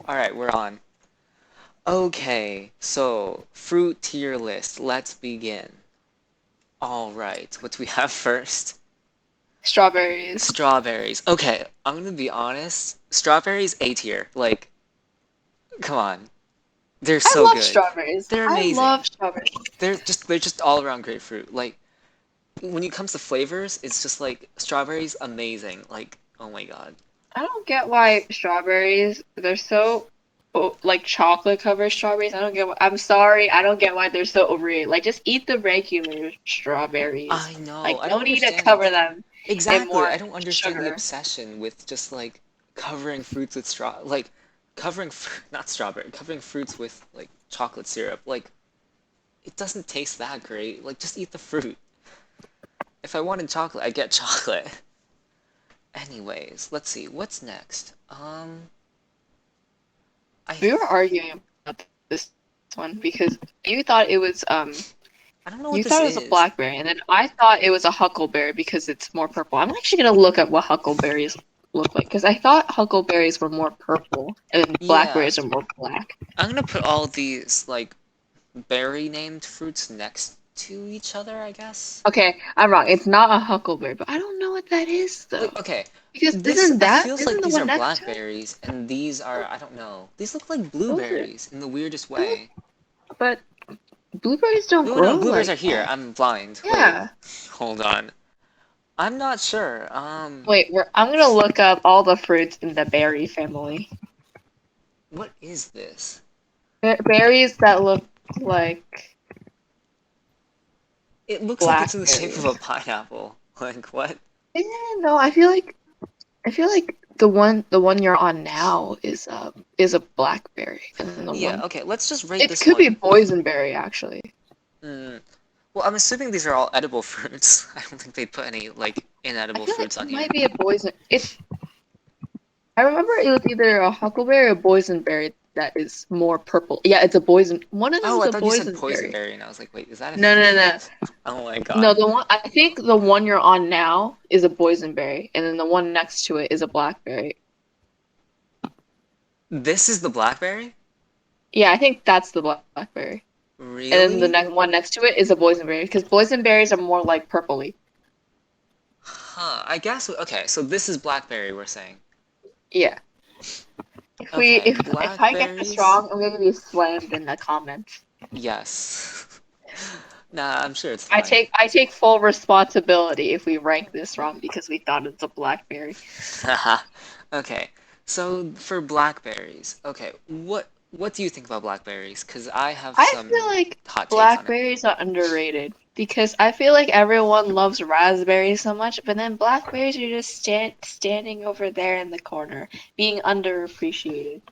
Alright, we're on. Okay, so fruit tier list. Let's begin. Alright, what do we have first? Strawberries. Strawberries. Okay, I'm gonna be honest. Strawberries A tier. Like, come on. They're I so love good. strawberries. They're I amazing. love strawberries. They're just all around great fruit. Like, when it comes to flavors, it's just like strawberries amazing. Like, oh my God. I don't get why strawberries, they're so like chocolate covered strawberries. I don't get why, I'm sorry, I don't get why they're so overrated. Like just eat the regular strawberries. I know. Like I don't no need to understand. cover them in Exactly. I more don't understand the sugar. obsession with just like covering fruits with like covering not strawberry, covering fruits with like chocolate syrup. Like it doesn't taste that great. Like just eat the fruit. If I wanted chocolate, I'd get chocolate. Anyways, let's see. What's next? I We were th arguing about this one because you thought it was I don't know what you this thought it was a is. blackberry, and then I thought it was a huckleberry because it's more purple. I'm actually gonna look at what huckleberries look like because I thought huckleberries were more purple and Yeah, blackberries are more black. I'm gonna put all these like berry named fruits next to each other, I guess. Okay, I'm wrong. It's not a huckleberry, but I don't know what that is though. Like, okay, Because this feels isn't like the these one are next to it? blackberries, and these are, I don't know. These look like Those are blueberries in the weirdest those, way. but blueberries don't Oh no, grow blueberries like are here. that. I'm blind. Wait, Yeah. hold on. I'm not sure. Wait, I'm gonna look up all the fruits in the berry family. What is this? Berries that look like It looks like it's in the shape of a blackberries. pineapple. Like, what? Eh, no, I feel like the one you're on now is a blackberry, and then the Yeah, one okay, let's just rate it this could be one. boysenberry actually. Mm, well, I'm assuming these are all edible fruits. I don't think they'd put any, like, I inedible feel like fruits on it here. might be a boysen. It's I remember it was either a huckleberry or boysenberry that is more purple. Yeah, it's a boysen. One of Oh, them's I a thought you said boysenberry. poisonberry, and I was like, wait, is that a No, thing? no, no, Oh my God. no. The one I think the one you're on now is a boysenberry, and then the one next to it is a blackberry. This is the blackberry? Yeah, I think that's the blackberry. And then the Really? next one next to it is a boysenberry because boysenberries are more like purpley. Huh, I guess, okay, so this is blackberry, we're saying. Yeah. Okay, If I get this blackberries? wrong, I'm gonna be slammed in the comments. Yes. Nah, I'm sure it's I fine. take full responsibility if we rank this wrong because we thought it's a blackberry. Haha. Okay, so for blackberries, okay, what do you think about blackberries? Because I have I feel some like hot takes on it. blackberries are underrated because I feel like everyone loves raspberries so much, but then blackberries are just standing over there in the corner, being underappreciated.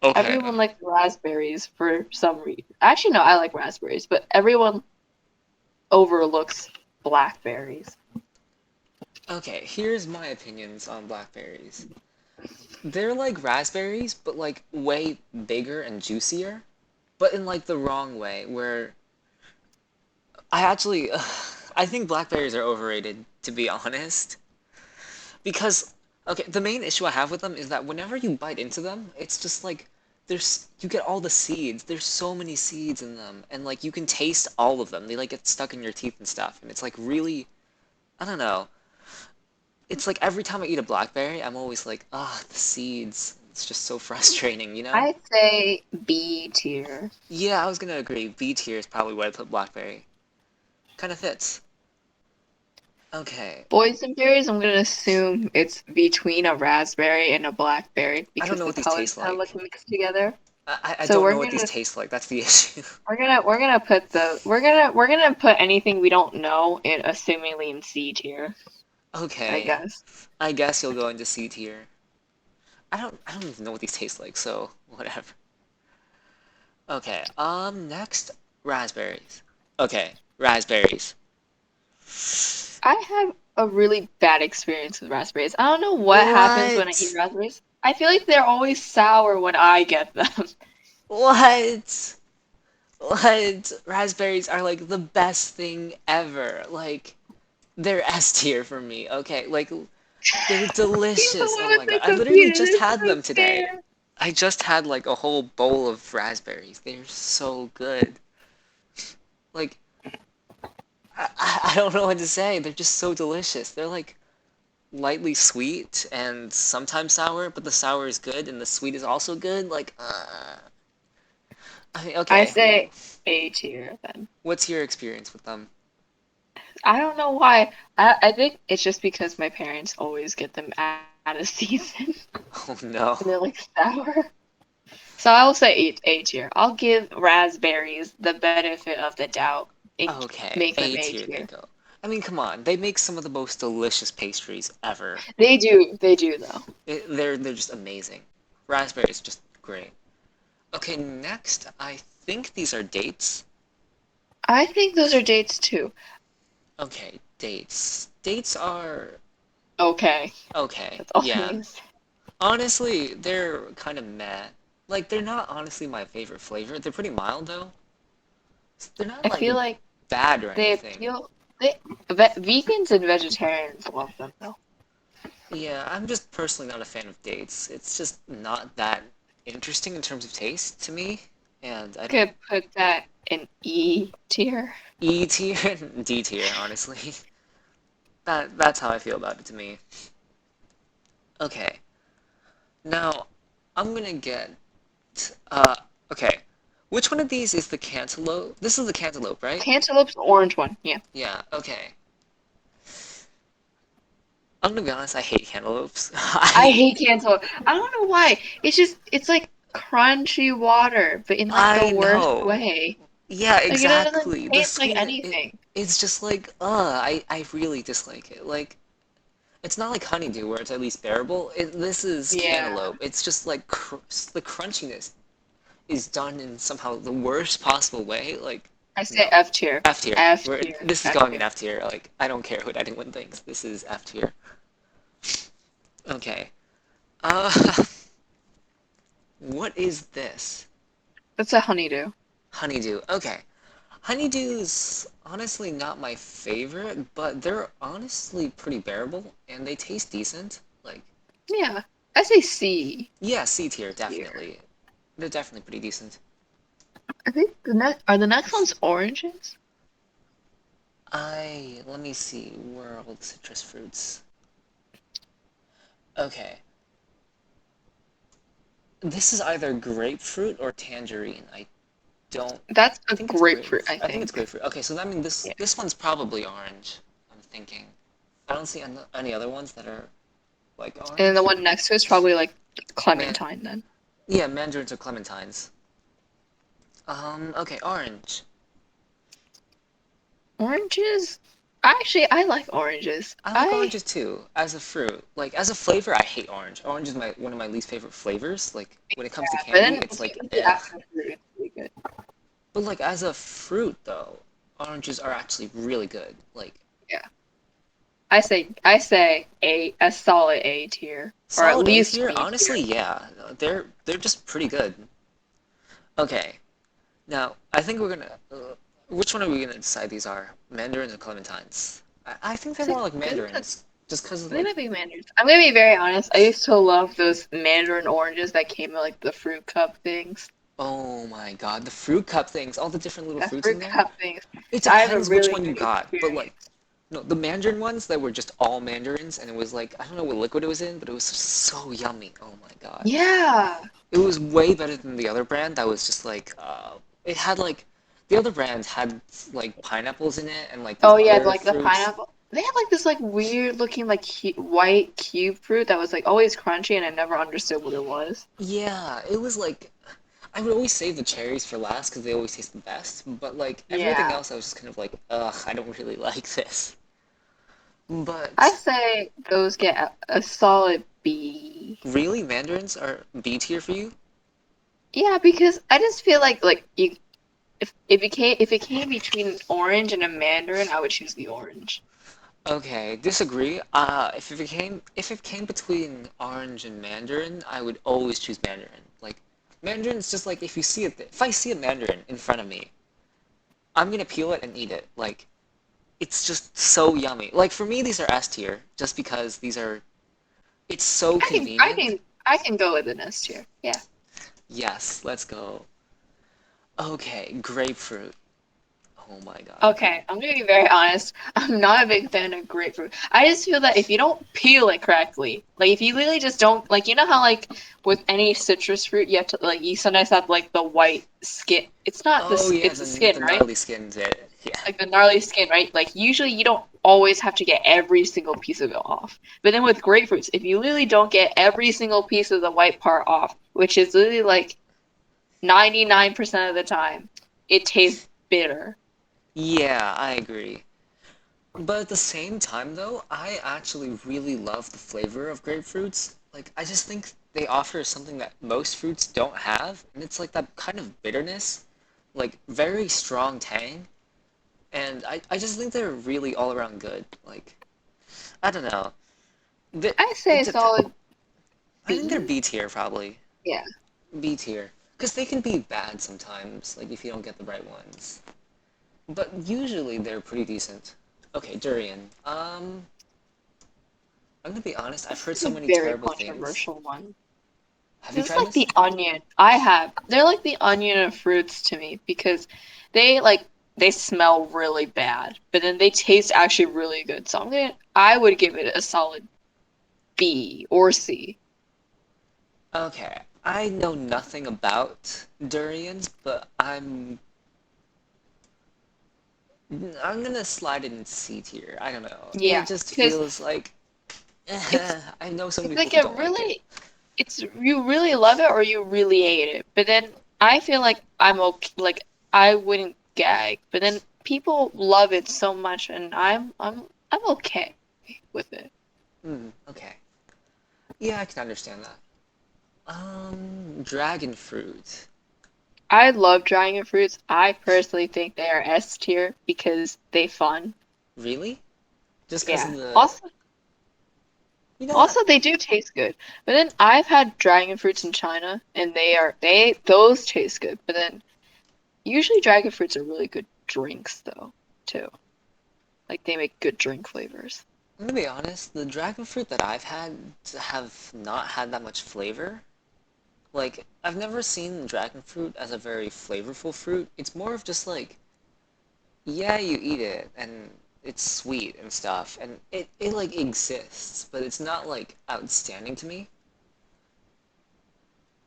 Okay, Everyone likes raspberries for some reason. Actually, no, I like raspberries, but everyone overlooks blackberries. okay, here's my opinions on blackberries. They're like raspberries, but like way bigger and juicier, but in like the wrong way, where I actually, I think blackberries are overrated, to be honest. Because, okay, the main issue I have with them is that whenever you bite into them, it's just like, you get all the seeds. There's so many seeds in them, and like you can taste all of them. They like get stuck in your teeth and stuff, and it's like really, I don't know. It's like every time I eat a blackberry, I'm always like, ah, the seeds. It's just so frustrating, you know? I'd say B tier. Yeah, I was gonna agree. B tier is probably where I put blackberry. Kind of fits. Okay. Boysenberries, I'm gonna assume it's between a raspberry and a blackberry I don't because know the what these colors taste kind of like. look mixed together. I So don't know what these taste like. That's the issue. we're gonna put the we're gonna put anything we don't know in assumingly in C tier, I Okay. guess. I guess you'll go into C tier. I don't even know what these taste like, so whatever. Okay, next, raspberries. Okay, raspberries. I have a really bad experience with raspberries. I don't know what happens when I eat What? raspberries. I feel like they're always sour when I get them. What? What? Raspberries are like the best thing ever. Like, they're S tier for me. Okay, like, they're You're the delicious. Oh one my God. with I the literally computer. just This is had them today. unfair. I just had like a whole bowl of raspberries. They're so good. Like I don't know what to say. They're just so delicious. They're like lightly sweet and sometimes sour, but the sour is good and the sweet is also good. I mean, I okay. say A tier then. What's your experience with them? I don't know why. I think it's just because my parents always get them out of season Oh no. and they're like sour. So I will say A tier. I'll give raspberries the benefit of the doubt and Okay, make them A A tier they tier. go. I mean, come on. They make some of the most delicious pastries ever. They do though. They're just amazing. Raspberry is just great. Okay, next, I think these are dates. I think those are dates too. Okay, dates. Dates are Okay, okay. that's all I'm Yeah. gonna say. Honestly, they're kind of meh. Like, they're not honestly my favorite flavor. They're pretty mild though. They're not I like feel like bad or they anything. appeal. Vegans and vegetarians love them though. Yeah, I'm just personally not a fan of dates. It's just not that interesting in terms of taste to me, and I don't Could put that in E tier. E tier and D tier, honestly. That's how I feel about it to me. Okay, now I'm gonna get uh okay. Which one of these is the cantaloupe? This is the cantaloupe, right? Cantaloupe's the orange one. Yeah. Yeah, okay. I'm gonna be honest, I hate cantaloupes. I hate cantaloupe. I don't know why. It's like crunchy water, but in like the I worst know. way. Yeah, Like it doesn't exactly. The taste like skin anything. it's just like I really dislike it. Like it's not like honeydew where it's at least bearable. This is Yeah. cantaloupe. It's just like the crunchiness is done in somehow the worst possible way. Like, I say no. F tier. F tier. F tier. This is F going in tier. F tier. Like, I don't care what anyone thinks. This is F tier. Okay. Uh, what is this? That's a honeydew. Honeydew. Okay. Honeydew's honestly not my favorite, but they're honestly pretty bearable and they taste decent. Like, Yeah. I say C yeah, C tier, tier. definitely. They're definitely pretty decent. I think the next ones oranges? Let me see. World citrus fruits. Okay. This is either grapefruit or tangerine. I don't That's I a think it's grapefruit, I I think it's think. grapefruit. Okay, so that means Yeah. this one's probably orange. I'm thinking. I don't see any other ones that are like And then orange. the one next to it's probably like Man, clementine then. yeah, mandarins or clementines. Okay, orange. Oranges? Actually, I like oranges. I like oranges too as a fruit. Like as a flavor, I hate orange. Orange is my one of my least favorite flavors. Like when it comes to But candy, then it's if you like eat it ugh. after fruit, it's really good. But like as a fruit though, oranges are actually really good. Like Yeah. I say a solid A tier. Or at solid A least tier, B honestly, tier. yeah. They're just pretty good. Okay. Now, I think we're gonna which one are we gonna decide these are? Mandarins or clementines? I think they're more like mandarins just because of They like might be mandarins. I'm gonna be very honest. I used to love those mandarin oranges that came in like the fruit cup things. oh my God, the fruit cup things, all the different little The fruits in fruit there. cup things. It I have a depends which really one you good got, but like experience. no, the mandarin ones that were just all mandarins and it was like I don't know what liquid it was in, but it was so yummy. Oh my God. Yeah. It was way better than the other brand that was just like it had like the other brand had like pineapples in it and like these Oh yeah, other like the fruits. pineapple. They had like this like weird looking like white cube fruit that was like always crunchy, and I never understood what it was. Yeah, it was like I would always save the cherries for last because they always taste the best, but like everything Yeah. else I was just kind of like, ugh, I don't really like this. I But say those get a solid B. really, mandarins are B tier for you? Yeah, because I just feel like you if it came between an orange and a mandarin, I would choose the orange. Okay, disagree. If it came between orange and mandarin, I would always choose mandarin. Like mandarin's just like if I see a mandarin in front of me, I'm gonna peel it and eat it. Like it's just so yummy. Like for me, these are S tier just because these are it's so I can I convenient. can I can go with an S tier. Yeah. Yes, let's go. Okay, grapefruit. Oh my god. Okay, I'm gonna be very honest. I'm not a big fan of grapefruit. I just feel that if you don't peel it correctly, like if you literally just don't like, you know how like with any citrus fruit, you have to like you sometimes have like the white skin. It's not Oh yeah, it's the skin, the right? gnarly skins it. Yeah. Like the gnarly skin, right? Like usually you don't always have to get every single piece of it off. But then with grapefruits, if you literally don't get every single piece of the white part off, which is literally like 99% of the time, it tastes bitter. Yeah, I agree. But at the same time, though, I actually really love the flavor of grapefruits. Like, I just think they offer something that most fruits don't have, and it's like that kind of bitterness, like very strong tang, and I just think they're really all around good. Like, I don't know. I It say dep solid I think they're B. B tier probably. Yeah. B tier. Because they can be bad sometimes, like if you don't get the right ones. But usually they're pretty decent. Okay, durian. I'm gonna be honest, I've This heard is so a many very terrible things. controversial one. Have you This is tried like this? the onion. I have. They're like the onion of fruits to me because they like they smell really bad, but then they taste actually really good. So I would give it a solid B or C. Okay, I know nothing about durians, but I'm gonna slide it in C tier. I don't know. It Yeah, just because feels like it's I know so it's many like people who a don't like it. really it's you really love it or you really hate it. But then I feel like I'm okay. Like I wouldn't gag, but then people love it so much, and I'm okay with it. Okay. Yeah, I can understand that. Dragon fruit. I love dragon fruits. I personally think they are S tier because they fun. Really? Just because of Yeah. the, Also, you know what? also they do taste good. But then I've had dragon fruits in China, and they those taste good. But then usually dragon fruits are really good drinks though, too. Like they make good drink flavors. I'm gonna be honest, the dragon fruit that I've had have not had that much flavor. Like, I've never seen dragon fruit as a very flavorful fruit. It's more of just like, yeah, you eat it and it's sweet and stuff, and it like exists, but it's not like outstanding to me.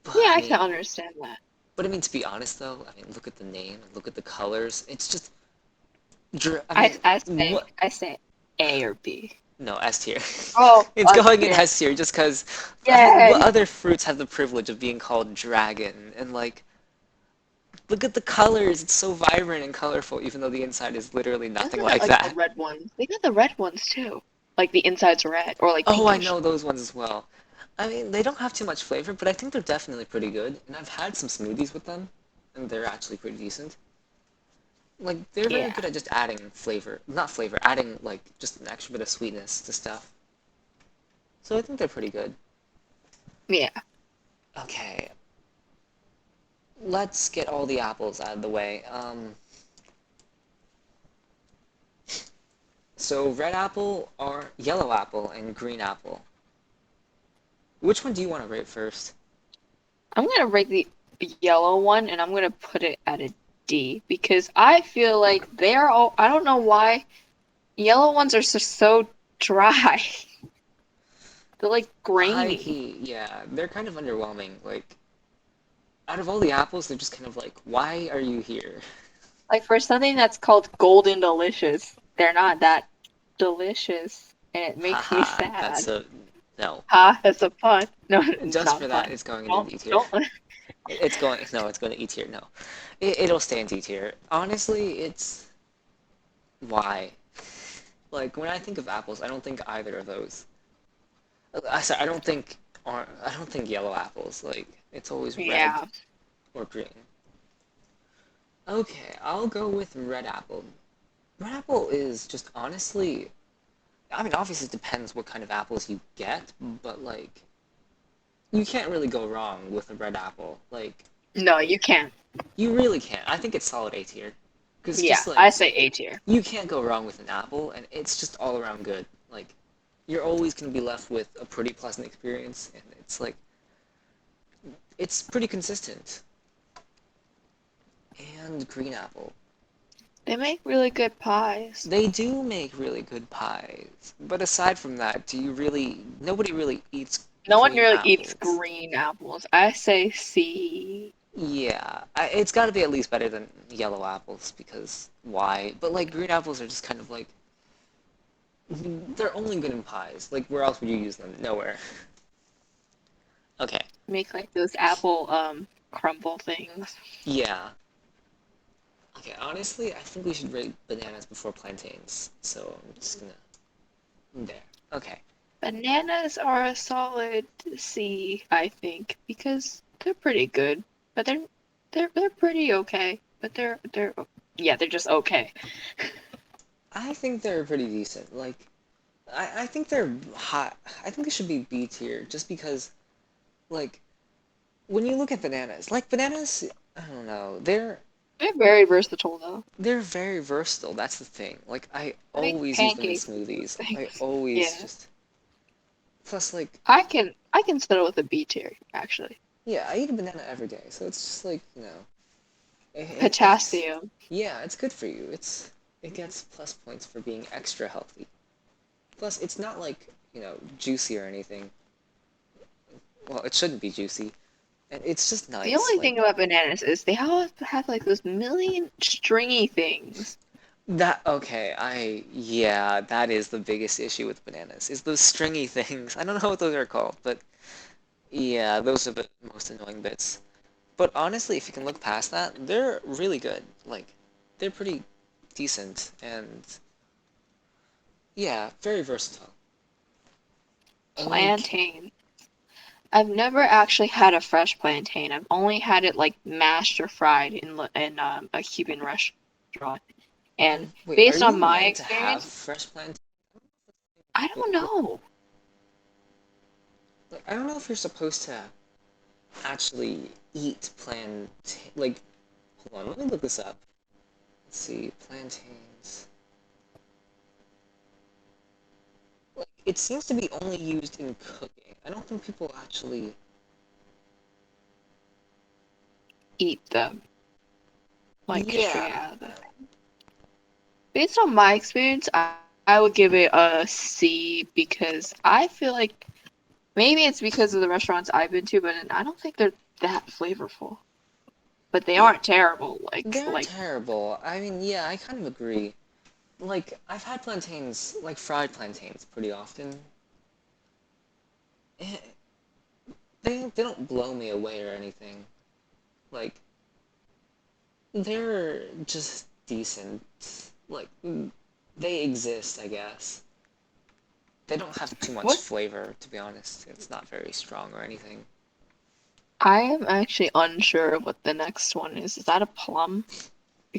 But Yeah, I I can mean, understand that. to be honest though, I mean, look at the name, look at the colors. It's just, I I mean, I say what? I say A or B. No, S tier. Oh, It's going in yeah. S tier just because, I mean, what Yay! other fruits have the privilege of being called dragon? And like, look at the colors. It's so vibrant and colorful, even though the inside is literally Look nothing at the like like the that. red ones. They got the red ones too. Like the inside's red or like Oh, I pinkish. know those ones as well. I mean, they don't have too much flavor, but I think they're definitely pretty good. And I've had some smoothies with them, and they're actually pretty decent. Like, they're very Yeah. good at just adding flavor. Not flavor, adding, like, just an extra bit of sweetness to stuff. So I think they're pretty good. Yeah. Okay, let's get all the apples out of the way. So red apple, or yellow apple, and green apple. Which one do you want to rate first? I'm gonna rate the yellow one and I'm gonna put it at a D because I feel like they're all I don't know why yellow ones are just so dry. They're like High grainy. key, yeah, they're kind of underwhelming. Like, out of all the apples, they're just kind of like, why are you here? Like for something that's called golden delicious, they're not that delicious and it makes me Haha, that's sad. a no. Ah, that's a pun. No, it's Just not for that, fun. it's going into Don't D tier. don't It's going no, it's going to E tier. No, it'll stay in D tier. Honestly, it's why. Like when I think of apples, I don't think either of those. Sorry, I don't think yellow apples. Like it's always red Yeah. or green. Okay, I'll go with red apple. Red apple is just honestly, I mean, obviously it depends what kind of apples you get, but like you can't really go wrong with a red apple. Like No, you can't. you really can't. I think it's solid A tier. Because Yeah, just like I say A tier. you can't go wrong with an apple, and it's just all around good. Like you're always going to be left with a pretty pleasant experience, and it's like it's pretty consistent. And green apple. They make really good pies. They do make really good pies. But aside from that, do you really nobody really eats No one green really eats apples. green apples. I say C. Yeah, it's got to be at least better than yellow apples because why? But like green apples are just kind of like they're only good in pies. Like where else would you use them? Nowhere. Okay. Make like those apple crumble things. Yeah. Okay, honestly, I think we should rate bananas before plantains. So I'm just gonna there. Okay. Bananas are a solid C, I think, because they're pretty good, but they're pretty okay. But they're yeah, they're just okay. I think they're pretty decent. Like I think they're hot. I think they should be B tier just because like when you look at bananas, like bananas, I don't know, They're very versatile though. they're very versatile. That's the thing. Like I I make always use them in pancakes and smoothies. I things. always Yeah, just plus like I can settle with a B tier actually. yeah, I eat a banana every day, so it's just like it's Potassium. yeah, it's good for you. It gets plus points for being extra healthy. Plus, it's not like juicy or anything. Well, it shouldn't be juicy, and it's just The nice. only Like thing about bananas is they all have like those million stringy things. that. Okay, yeah, that is the biggest issue with bananas is those stringy things. I don't know what those are called, but yeah, those are the most annoying bits. But honestly, if you can look past that, they're really good. Like, they're pretty decent and yeah, very versatile. And like, Plantain. I've never actually had a fresh plantain. I've only had it like mashed or fried in a Cuban restaurant. And wait, are based on you my meant to have experience, fresh plantain? I don't know. Like, I don't know if you're supposed to actually eat plantain. Like, hold on, let me look this up. Let's see, plantains. Like, it seems to be only used in cooking. I don't think people actually. Eat them like Yeah, straight out of the. Based on my experience, I would give it a C because I feel like maybe it's because of the restaurants I've been to, but I don't think they're that flavorful. But they yeah, aren't terrible. they're terrible. I mean, yeah, I kind of agree. Like, I've had plantains, like fried plantains, pretty often. Eh, they don't blow me away or anything. Like, they're just decent. Like, they exist, I guess. They don't have too much what flavor, to be honest. It's not very strong or anything. I am actually unsure of what the next one is. Is that a plum?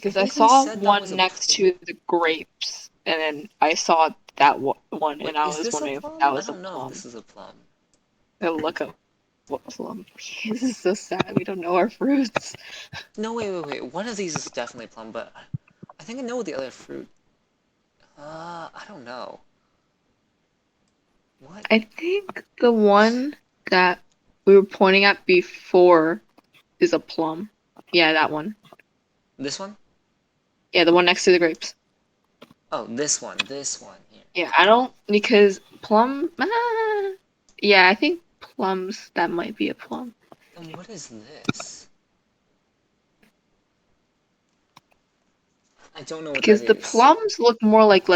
I Because I think we saw said that was one a next plum. to the grapes, and then I saw that one, Wait, and I is was this a wondering if that plum? I was a don't know if plum. this is a plum. I'll look up what plum. This is so sad. We don't know our fruits. No, wait. One of these is definitely a plum, but I think I know what the other fruit. I don't know. What? I think the one that we were pointing at before is a plum. Yeah, that one. This one? Yeah, the one next to the grapes. Oh, this one here. Yeah, I don't because plum. Yeah, I think plums. That might be a plum. And what is this? I don't know what that Because the is. plums look more like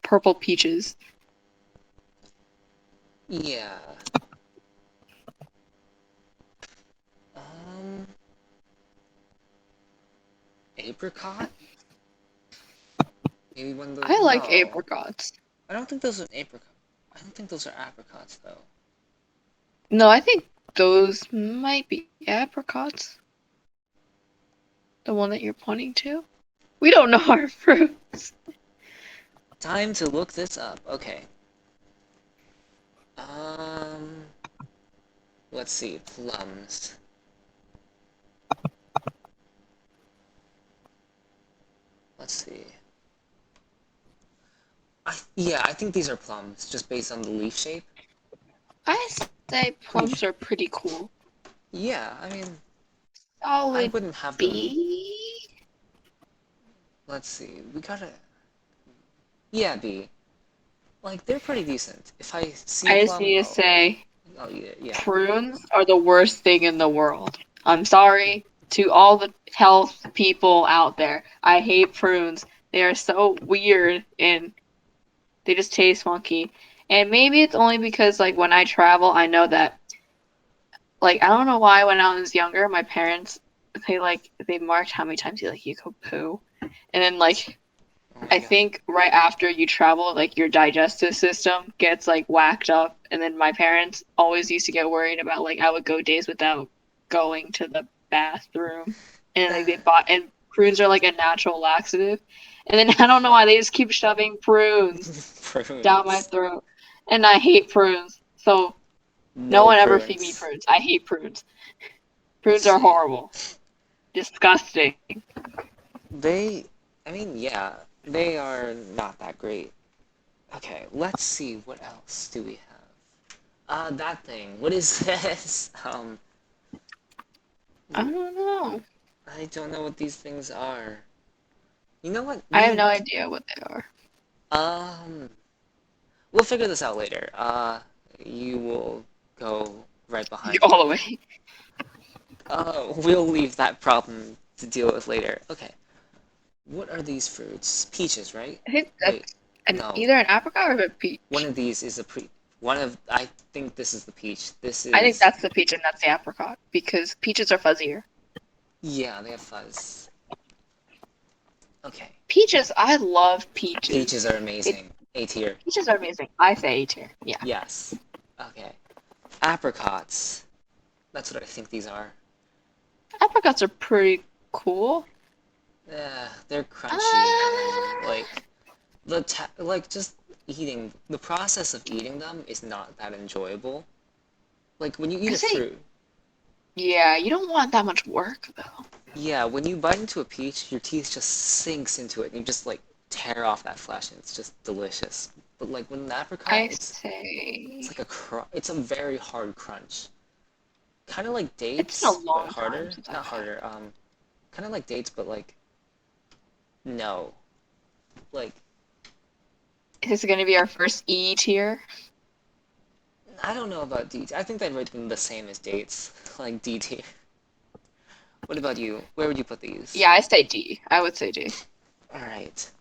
purple peaches. Yeah. Um, apricot? Maybe one of those. I like No, apricots. I don't think those are apricot. I don't think those are apricots though. No, I think those might be apricots. The one that you're pointing to. We don't know our fruits. Time to look this up. Okay. Um, let's see. Plums. Let's see. Yeah, I think these are plums, just based on the leaf shape. I say Pretty plums sure. are pretty cool. Yeah, I mean, I Solid wouldn't have them. B. Let's see, we gotta. Yeah, B. Like, they're pretty decent. If I see a I just plum, need to say I'll eat it. Yeah. prunes are the worst thing in the world. I'm sorry to all the health people out there. I hate prunes. They are so weird and they just taste funky. And maybe it's only because like when I travel, I know that like I don't know why when I was younger, my parents they marked how many times you go poo. And then like Oh my I god. think right after you travel, like your digestive system gets like whacked up, and then my parents always used to get worried about like I would go days without going to the bathroom, and like they bought and prunes are like a natural laxative, and then I don't know why they just keep shoving prunes down my Prunes. throat, and I hate prunes. So no No one ever feed me prunes. prunes. I hate prunes. Let's Prunes are see. horrible, disgusting. They, I mean, yeah, they are not that great. Okay, let's see. What else do we have? That thing. What is this? I don't know. I don't know what these things are. You know what? I have no idea what they are. Um, we'll figure this out later. You will go right behind All me. the way. We'll leave that problem to deal with later. Okay. What are these fruits? Peaches, right? I think Wait, that's no. either an apricot or a One peach. of these is a one of I think this is the peach. This I think is that's the peach and that's the apricot because peaches are fuzzier. yeah, they have fuzz. Okay. Peaches, I love peaches. Peaches are It amazing. A tier. peaches are amazing. I say A tier. Yeah. Yes. Okay. Apricots. That's what I think these are. Apricots are pretty cool. They're crunchy and Uh, like like just eating the process of eating them is not that enjoyable. Like when you eat I a say fruit, yeah, you don't want that much work though. yeah, when you bite into a peach, your teeth just sinks into it and you just like tear off that flesh and it's just delicious. But like with an apricot, I it's say like it's a very hard crunch. Kind of like it's been a dates, but long time harder. since I've Not had. harder. Kind of like dates, but like no. Like Is this gonna be our first E tier? I don't know about D. I think I'd rate them the same as dates, like D tier. What about you? Where would you put these? Yeah, I say D. I would say D. All right,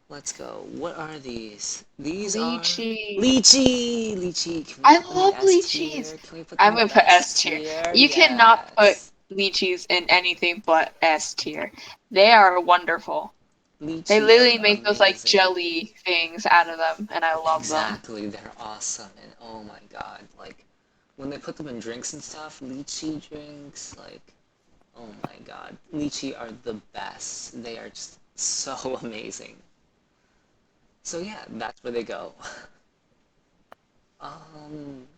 let's go. What are these? These are Lychee. lychee. Lychee. Can we I put them in love S lychees. tier? Can we put I'm them gonna in put S S tier. tier? You cannot put Yes. lychees in anything but S tier. They are wonderful. They Lychee are literally make those like amazing. jelly things out of them, and I love them. Exactly, they're awesome, and oh my god, like when they put them in drinks and stuff, lychee drinks, like oh my god, lychee are the best. They are just so amazing. So yeah, that's where they go.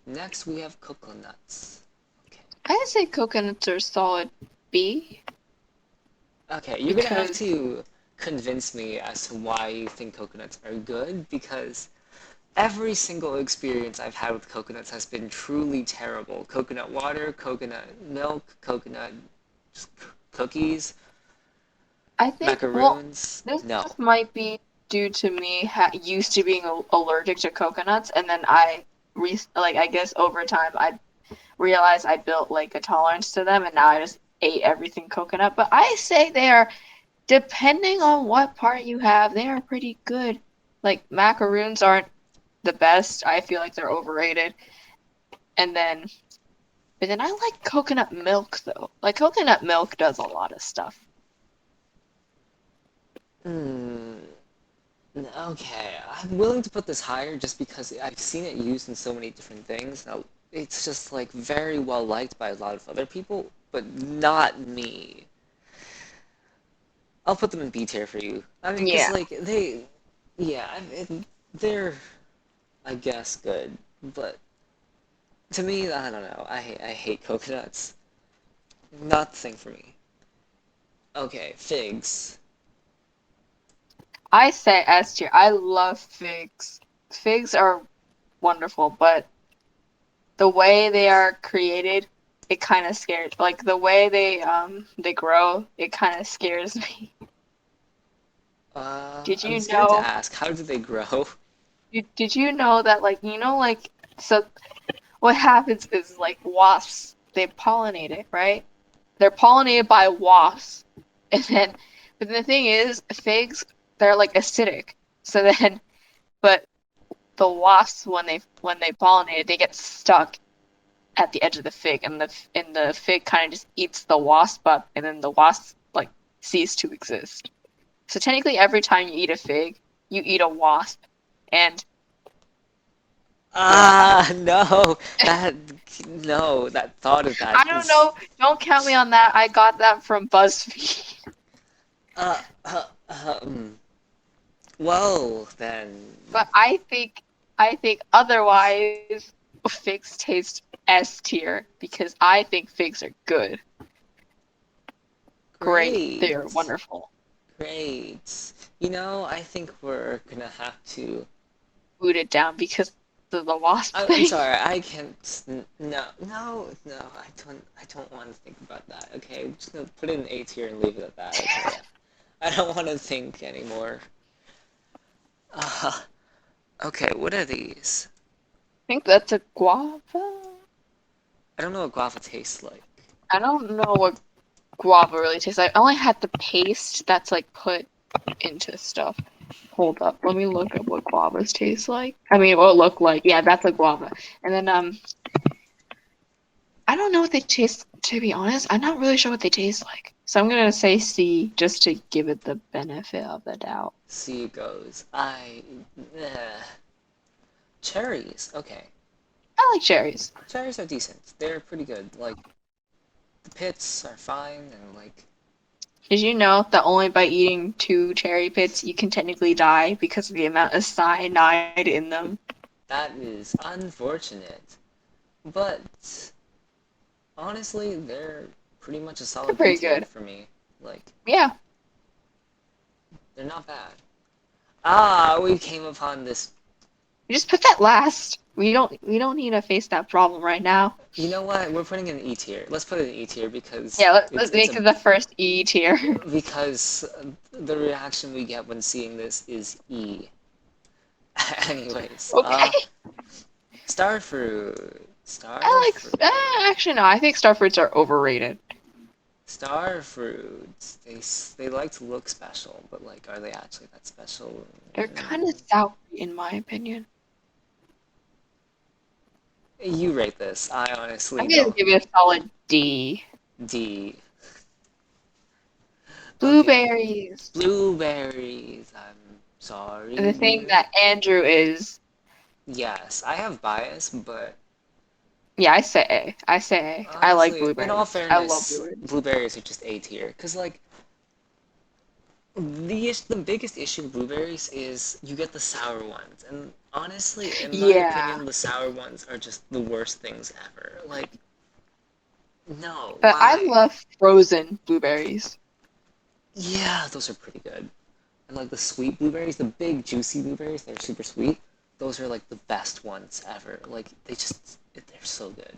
Next we have coconuts. Okay. I say coconuts are solid B Okay, you're gonna have because to convince me as to why you think coconuts are good because every single experience I've had with coconuts has been truly terrible. Coconut water, coconut milk, coconut cookies, I think macaroons. this No. just might be due to me used to being allergic to coconuts, and then I guess over time I realized I built like a tolerance to them, and now I just ate everything coconut. But I say they are, depending on what part you have, they are pretty good. Like macaroons aren't the best. I feel like they're overrated. And then, but then I like coconut milk though. Like coconut milk does a lot of stuff. Hmm. Okay, I'm willing to put this higher just because I've seen it used in so many different things. Now, it's just like very well liked by a lot of other people, but not me. I'll put them in B tier for you. I mean, because Yeah. like yeah, they're I guess good, but to me, I don't know. I hate coconuts. Not the thing for me. Okay, figs. I say S tier. I love figs. Figs are wonderful, but the way they are created it kind of scares like the way they grow. It kind of scares me. Did I'm you scared to know? ask. How do they grow? Did you know that like so what happens is like wasps they pollinate it, right? They're pollinated by wasps, and then but the thing is figs they're like acidic. So then but the wasps when they pollinate it they get stuck at the edge of the fig, and the fig kind of just eats the wasp up, and then the wasp like cease to exist. So technically, every time you eat a fig, you eat a wasp, and yeah, No, that no, that thought of that I don't is know. Don't count me on that. I got that from BuzzFeed. uh, uh, um, well then, But I think otherwise figs taste S tier because I think figs are good, great, they are great, wonderful. great. You know, I think we're gonna have to. Boot it down because of the wasp I'm thing. sorry, I can't. No. I don't want to think about that. Okay, I'm just gonna put it in A tier and leave it at that. Okay, I don't want to think anymore. Uh, okay, what are these? I think that's a guava. I don't know what guava tastes like. I don't know what guava really tastes like. I only had the paste that's like put into stuff. Hold up, let me look up what guavas taste like. I mean, what it look like. Yeah, that's a guava. And then I don't know what they taste. To be honest, I'm not really sure what they taste like. So I'm gonna say C just to give it the benefit of the doubt. See goes. Cherries. Okay, I like cherries. cherries are decent. They're pretty good. Like the pits are fine, and like Did you know that only by eating 2 cherry pits you can technically die because of the amount of cyanide in them? that is unfortunate. But honestly, they're pretty much a They're solid B pretty tier good. for me. Like Yeah, they're not bad. Ah, we came upon this. you just put that last. We don't need to face that problem right now. You know what? We're putting it in E tier. Let's put it in E tier because Yeah, it's let's it's make a it the first E tier. because the reaction we get when seeing this is E. Anyways, Okay. starfruit, I like. starfruit, Actually, no. I think starfruits are overrated. starfruits. They like to look special, but like, are they actually that special? They're kind of sour, in my opinion. You rate this. I I'm honestly gonna don't. give it a solid D. D. Okay, Blueberries. blueberries. I'm The sorry. thing that Andrew is. Yes, I have bias, but Yeah, I say A. I say A. I like honestly, in all blueberries. I love fairness, blueberries. blueberries are just A tier. Cause like the biggest issue with blueberries is you get the sour ones, and honestly, in my Yeah, opinion, the sour ones are just the worst things ever. Like, no, but I why? love frozen blueberries. Yeah, those are pretty good. And like the sweet blueberries, the big juicy blueberries, they're super sweet. Those are like the best ones ever. Like they're so good.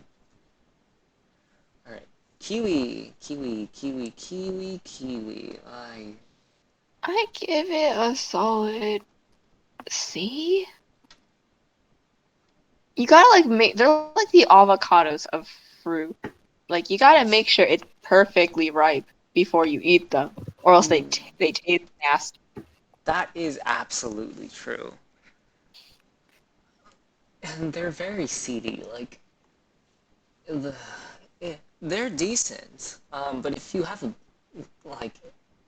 All right, kiwi. I give it a solid C. You gotta like make. They're like the avocados of fruit. Like you gotta make sure it's perfectly ripe before you eat them, or else Mm, they taste nasty. that is absolutely true. And they're very seedy. Like the, they're decent. But if you have a like,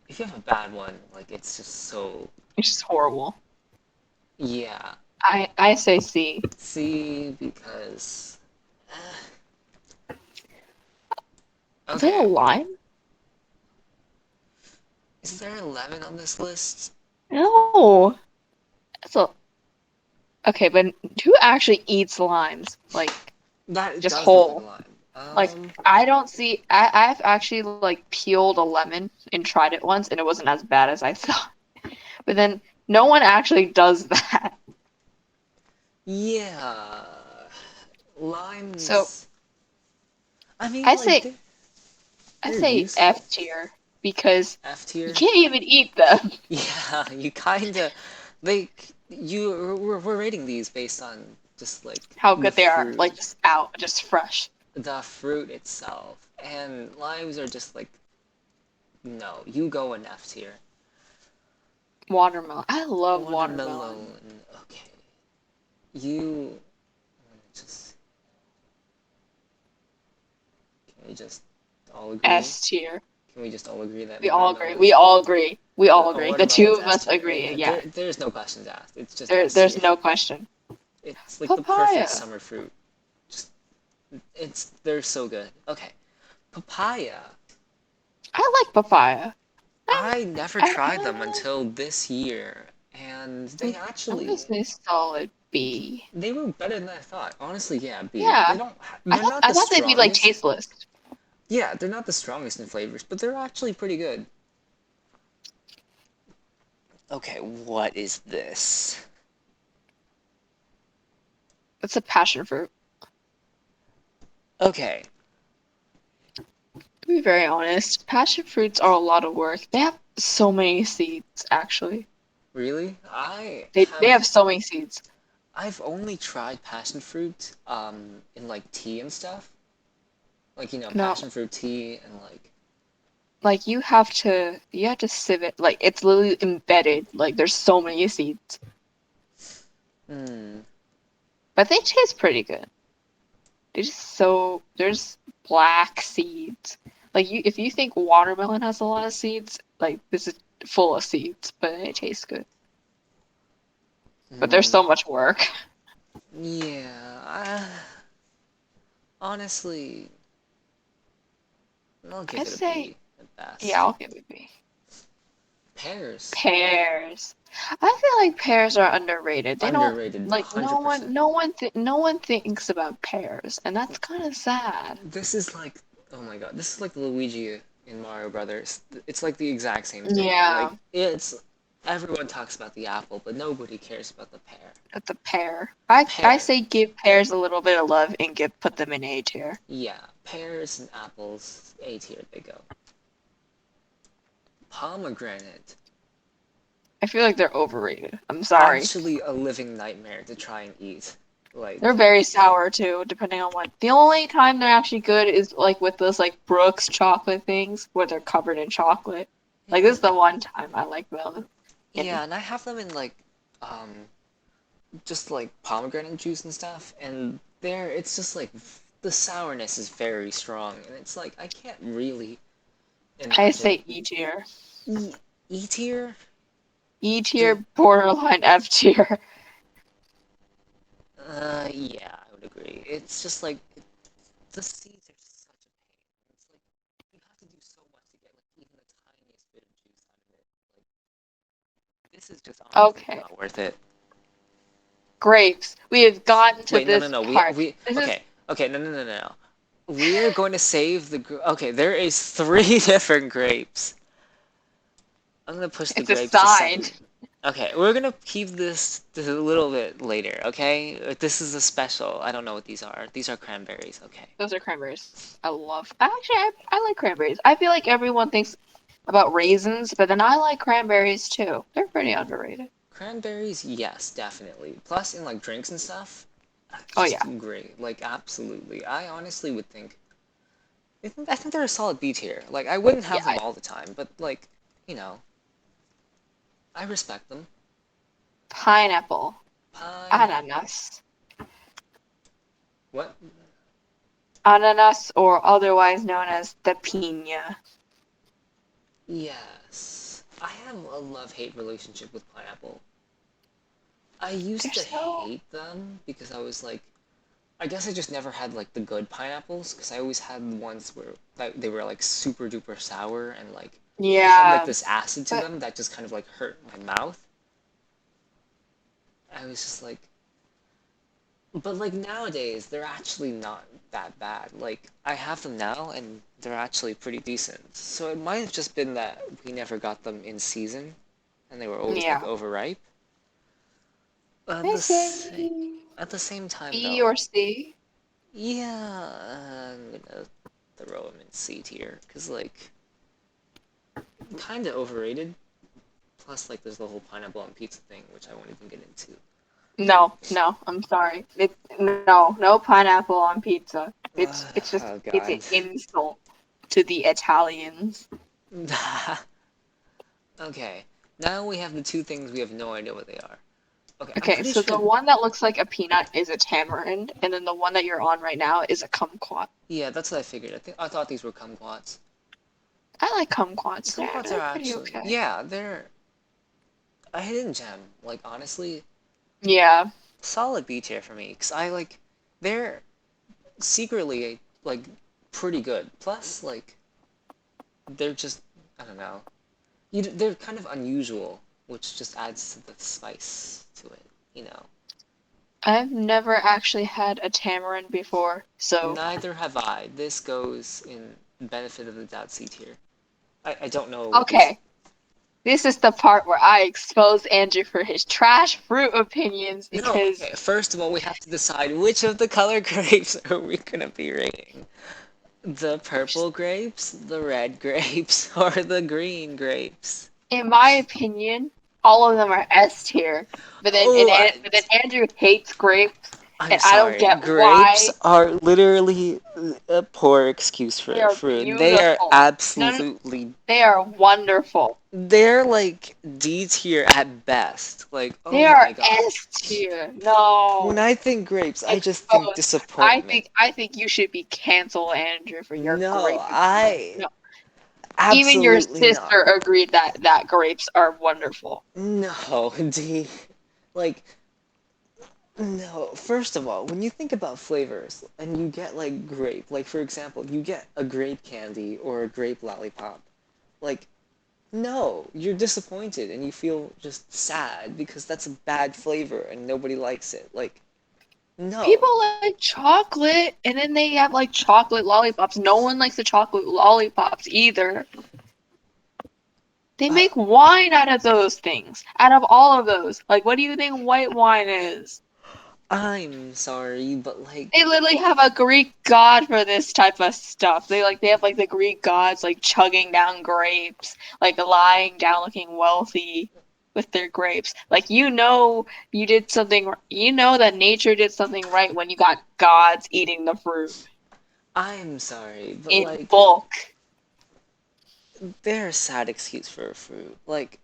if you have a bad one, like it's just so It's just horrible. yeah. I say C. See, because Is there a okay, lime? is there a lemon on this list? No. That's a okay, but who actually eats limes? Like That it just does look like a whole. lime. Like I don't see. I've actually like peeled a lemon and tried it once, and it wasn't as bad as I thought. But then no one actually does that. Yeah, So limes. I mean, I like say I they're say useful. F tier because F you tier. can't even eat them. Yeah, you kinda like we're rating these based on just like How the good they are, fruit, like just out, just fresh. the fruit itself, and limes are just like no. You go in F tier. Watermelon. I love watermelon. Watermelon. Okay, you just can we just all agree? S tier. Can we just all agree that We all agree. watermelon? We all agree. We all A agree. The two watermelon's of S us tier. agree. Yeah. There's no questions asked. It's just There, S tier. there's no question. It's like the perfect Papaya. summer fruit. Just they're so good. Okay, papaya. I like papaya. I, I never tried them until this year, and they I'm gonna actually say solid B. they were better than I thought. Honestly, yeah, B. Yeah. They're not I the thought they'd be like strongest. tasteless. Yeah, they're not the strongest in flavors, but they're actually pretty good. Okay, what is this? It's a passion fruit. Okay, To be very honest, passion fruits are a lot of work. They have so many seeds, actually. really? They have so many seeds. I've only tried passion fruit in like tea and stuff. Like, No, passion fruit tea and like like you have to sieve it. Like it's literally embedded. Like there's so many seeds, hmm. but they taste pretty good. There's black seeds. Like if you think watermelon has a lot of seeds, like this is full of seeds, but it tastes good. But there's Hmm. so much work. Yeah, honestly, I'll I give it a say, B at yeah, best. I'll give it B. Pears, Pears. I feel like pears are underrated. They don't underrated, like 100%. no one thinks about pears, and that's kind of sad. This is like, oh my god, this is like Luigi in Mario Brothers. It's like the exact same thing. Like, Yeah, everyone talks about the apple, but nobody cares about the pear. but the pear. I Pear, say give pears a little bit of love and give put them in A tier. yeah, pears and apples, A tier they go. Pomegranate, I feel like they're overrated. I'm sorry. actually a living nightmare to try and eat. They're Like, very sour too, depending on what. The only time they're actually good is like with those like Brooks chocolate things where they're covered in chocolate. Like this yeah, is the one time I like them. yeah, and I have them in like, um, just like pomegranate juice and stuff, and there it's just like the sourness is very strong, and it's like I can't really I imagine say E tier. E E tier. E The tier, borderline F tier. yeah, I would agree. It's just like the seeds are such a pain. It's like you have to do so much to get like even the tiniest bit of juice out of it. Like this is just honestly Okay. not worth it. Grapes. We have gotten to Wait, no, no, this no. part. We This is okay, okay. No, no, no, no, no. We are going to save the. Okay, there is three different grapes. I'm gonna push the it's a grapes to sign. second. Okay, we're gonna keep this a little bit later. Okay, this is a special. I don't know what these are. These are cranberries. Okay. Those are cranberries. I like cranberries. I feel like everyone thinks about raisins, but then I like cranberries too. They're pretty underrated. Cranberries, yes, definitely. Plus, in like drinks and stuff, Oh just yeah. great. Like, absolutely. I honestly would think. I think they're a solid B tier. Like, I wouldn't have them Yeah. all the time, but like, you know, I respect them. Pineapple. Pineapple. Ananas. What? Ananas, or otherwise known as the pina. Yes. I have a love-hate relationship with pineapple. I They're used to so hate them because I was like, I guess I just never had like the good pineapples because I always had the ones where like they were like super duper sour and like they had like yeah. this acid to But them that just kind of like hurt my mouth. I was just like, but like nowadays they're actually not that bad. Like I have them now and they're actually pretty decent. So it might have just been that we never got them in season and they were always like yeah. overripe. I The say at the same time B though, or C. yeah, I'm gonna throw them in C tier because like kind of overrated. Plus, like there's the whole pineapple on pizza thing, which I won't even get into. No, I'm sorry. No pineapple on pizza. It's just Oh it's God. an insult to the Italians. Okay, now we have the two things we have no idea what they are. Okay, I'm Okay, pretty so sure. the one that looks like a peanut is a tamarind, and then the one that you're on right now is a kumquat. Yeah, that's what I figured. I thought these were kumquats. I like kumquats. Kumquats They're are pretty actually, okay. yeah, they're a hidden gem. Like honestly, Yeah. solid B tier for me because I like they're secretly like pretty good. Plus, like they're just I don't know. They're kind of unusual, which just adds to the spice to it. You know. I've never actually had a tamarind before, so Neither have I. This goes in benefit of the doubt C tier. I don't know what these. okay. This is the part where I expose Andrew for his trash fruit opinions No, because okay. First of all, we have to decide which of the color grapes are we gonna be rating. The purple grapes, the red grapes, or the green grapes? in my opinion, all of them are S tier. Oh, But then Andrew hates grapes, I'm and I don't sorry. get Grapes why. are literally a poor excuse for They a are fruit. They are beautiful. No, absolutely. they are wonderful. They're like D tier at best. Like, They oh are my god. S tier. When No, I think grapes, I just think exposed. disappointment. I think you should be canceled, Andrew, for your No, grape opinion. I No, even your absolutely sister not. agreed that grapes are wonderful. No, D. Like, no. First of all, when you think about flavors and you get like grape, like for example, you get a grape candy or a grape lollipop, like, no, you're disappointed and you feel just sad because that's a bad flavor and nobody likes it. Like, no. People like chocolate, and then they have like chocolate lollipops. No one likes the chocolate lollipops either. They Uh, make wine out of those things. Out of all of those. Like, what do you think white wine is? I'm sorry, but They like, literally have a Greek god for this type of stuff. They have like the Greek gods like chugging down grapes, like lying down looking wealthy with their grapes. Like you did something you know that nature did something right when you got gods eating the fruit I'm sorry, but in like, bulk. they're a sad excuse for a fruit. Like,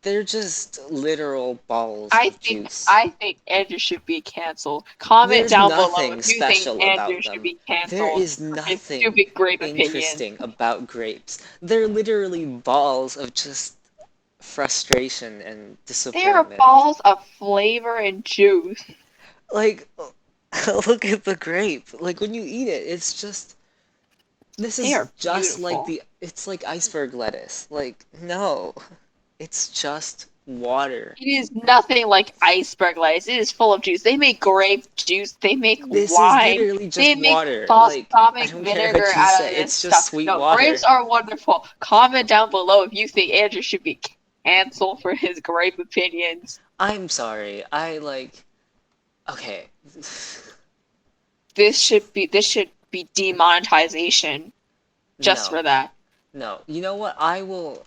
they're just literal balls of juice. I think Andrew should be canceled. Comment There's down below nothing if you think special Andrew about should them. be There canceled is for his nothing stupid grape opinion. interesting about grapes. They're literally balls of just frustration and They are disappointment. balls of flavor and juice. Like, look at the grape. Like, when you eat it, it's just. This They is are just like beautiful. the. It's like iceberg lettuce. Like, no. It's just water. It is nothing like iceberg lettuce. It is full of juice. They make grape juice. They make This is wine. literally They just make water. Like, I balsamic don't care vinegar what you out of say. this It's just stuff. sweet No, water. grapes are wonderful. Comment down below if you think Andrew should be canceled for his grape opinions. I'm sorry. I like. Okay. This should be demonetization just No. for that. No. You know what? I will.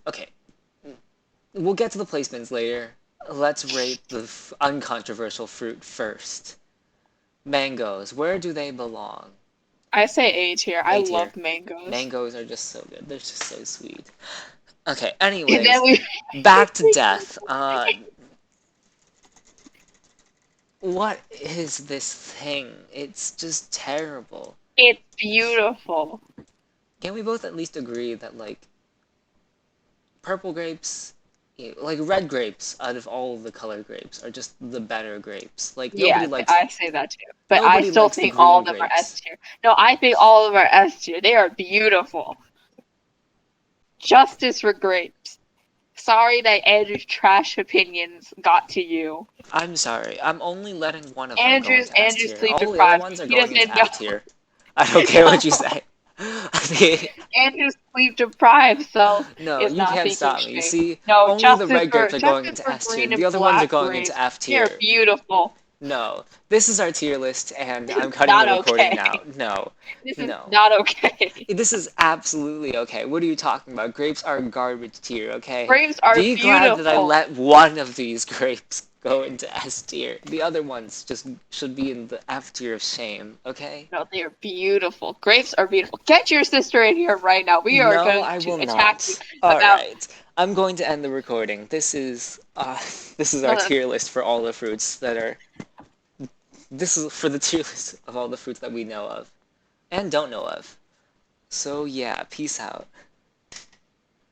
Okay. We'll get to the placements later. Let's rate the uncontroversial fruit first. Mangoes. Where do they belong? I say A tier. I A tier. love mangoes. Mangoes are just so good. They're just so sweet. Okay. And then Anyways, we back to death. What is this thing? It's just terrible. it's beautiful. Can we both at least agree that like purple grapes, like red grapes out of all of the color grapes are just the better grapes. Like Yeah, I say that too. But I nobody still likes the think all green of them are S grapes. tier. No, I think all of them are S tier. They are beautiful. Justice for grapes. Sorry that Andrew's trash opinions got to you. I'm sorry. I'm only letting one of them go into S Andrew's tier. sleep All the other deprived. ones are He going into doesn't know. F tier. I don't care what you No, say. Andrew's sleep deprived, so No, is you not can't thinking stop me. You straight. see, No, only the red grapes are going justice into for S tier. green The and other ones are black going into grapes. F They are tier. beautiful. No. This is our tier list, and This I'm is cutting the not recording okay. now. No. This is No. not okay. This is absolutely okay. What are you talking about? Grapes are garbage tier, okay? Grapes are Be glad that I beautiful. let one of these grapes go into S tier. The other ones just should be in the F tier of shame, okay? No, they are beautiful. Grapes are beautiful. Get your sister in here right now. We are No, going I to will attack you not. about. Alright. I'm going to end the recording. This is our No, tier list for all the fruits that are this is for the tier list of all the fruits that we know of and don't know of. So yeah, peace out.